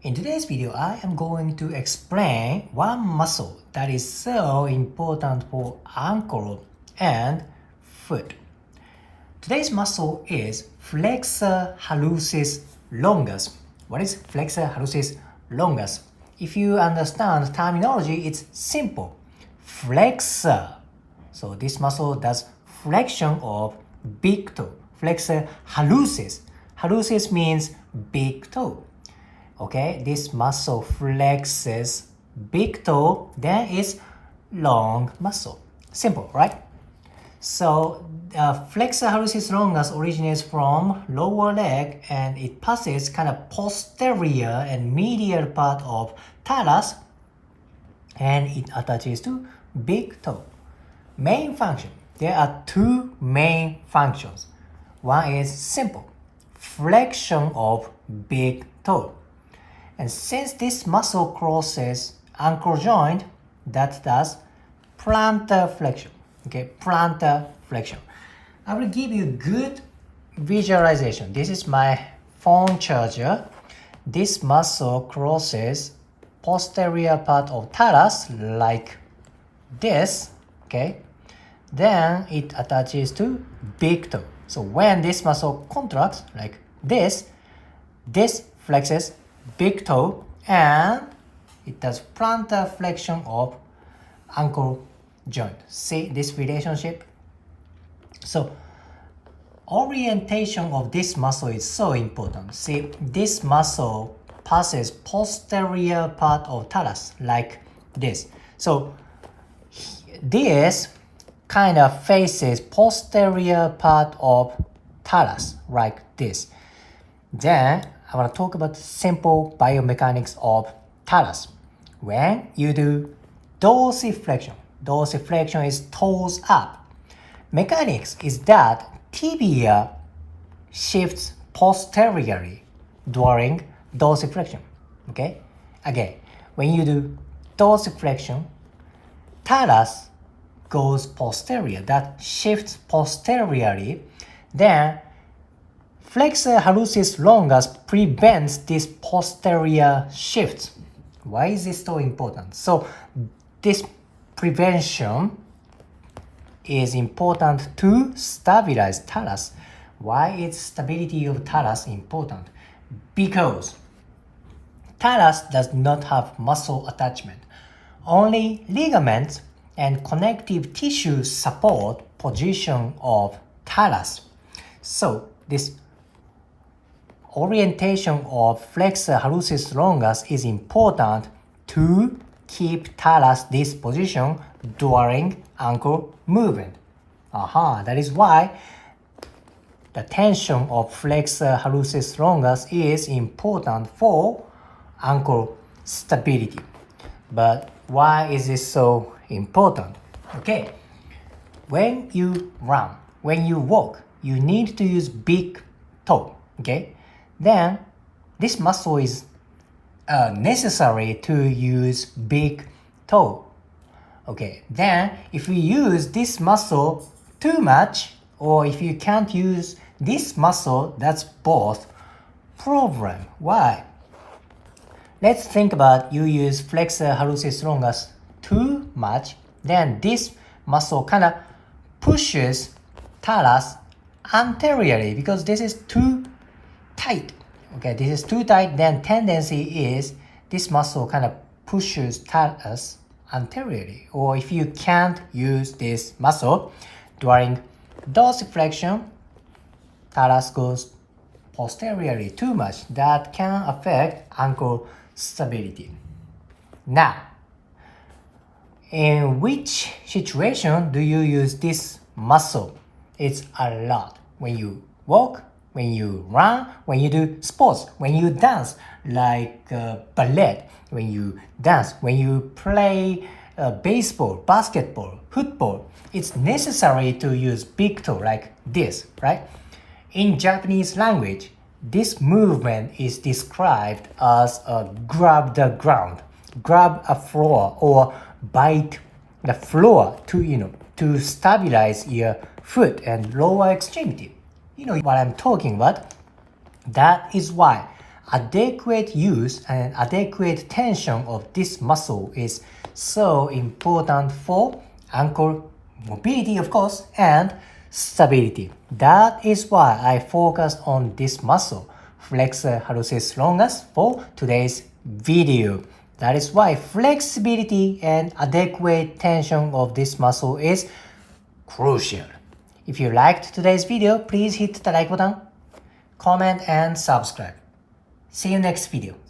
In today's video, I am going to explain one muscle that is so important for ankle and foot. Today's muscle is flexor hallucis longus. What is flexor hallucis longus? If you understand terminology, it's simple. Flexor. So this muscle does flexion of big toe. Flexor hallucis. Hallucis means big toe. Okay, this muscle flexes big toe, then it's long muscle. Simple, right? So flexor hallucis longus originates from lower leg and it passes kind of posterior and medial part of talus and it attaches to big toe. Main function. There are two main functions. One is simple, flexion of big toe. And since this muscle crosses ankle joint, that does plantar flexion. Okay, plantar flexion. I will give you good visualization. This is my phone charger. This muscle crosses posterior part of talus like this. Okay, then it attaches to big toe. So when this muscle contracts like this flexes big toe and it does plantar flexion of ankle joint. See this relationship? So orientation of this muscle is so important. See, this muscle passes posterior part of talus like this. So this kind of faces posterior part of talus like this. Then I want to talk about simple biomechanics of talus. When you do dorsiflexion, dorsiflexion is toes up. Mechanics is that tibia shifts posteriorly during dorsiflexion. Okay? Again, when you do dorsiflexion, talus goes posterior, that shifts posteriorly, then flexor hallucis longus prevents this posterior shift. Why is this so important? So this prevention is important to stabilize talus. Why is stability of talus important? Because talus does not have muscle attachment. Only ligaments and connective tissue support position of talus. So this orientation of flexor hallucis longus is important to keep talus this position during ankle movement. That is why the tension of flexor hallucis longus is important for ankle stability. But why is this so important? Okay, when you run, when you walk, you need to use big toe. Okay, then this muscle is necessary to use big toe. Okay, then if we use this muscle too much, or if you can't use this muscle, that's both problem. Why? Let's think about you use flexor hallucis longus too much, then this muscle kind of pushes talus anteriorly because this is too tight. Okay, this is too tight, then tendency is this muscle kind of pushes talus anteriorly. Or if you can't use this muscle during dorsiflexion, talus goes posteriorly too much. That can affect ankle stability. Now, in which situation do you use this muscle? It's a lot. When you walk, when you run, when you do sports, when you dance like ballet, when you dance, when you play baseball, basketball, football, it's necessary to use big toe like this, right? In Japanese language, this movement is described as a grab the ground, grab a floor or bite the floor to stabilize your foot and lower extremity. You know what I'm talking about? That is why adequate use and adequate tension of this muscle is so important for ankle mobility, of course, and stability. That is why I focused on this muscle, flexor hallucis longus, for today's video. That is why flexibility and adequate tension of this muscle is crucial. If you liked today's video, please hit the like button, comment, and subscribe. See you next video.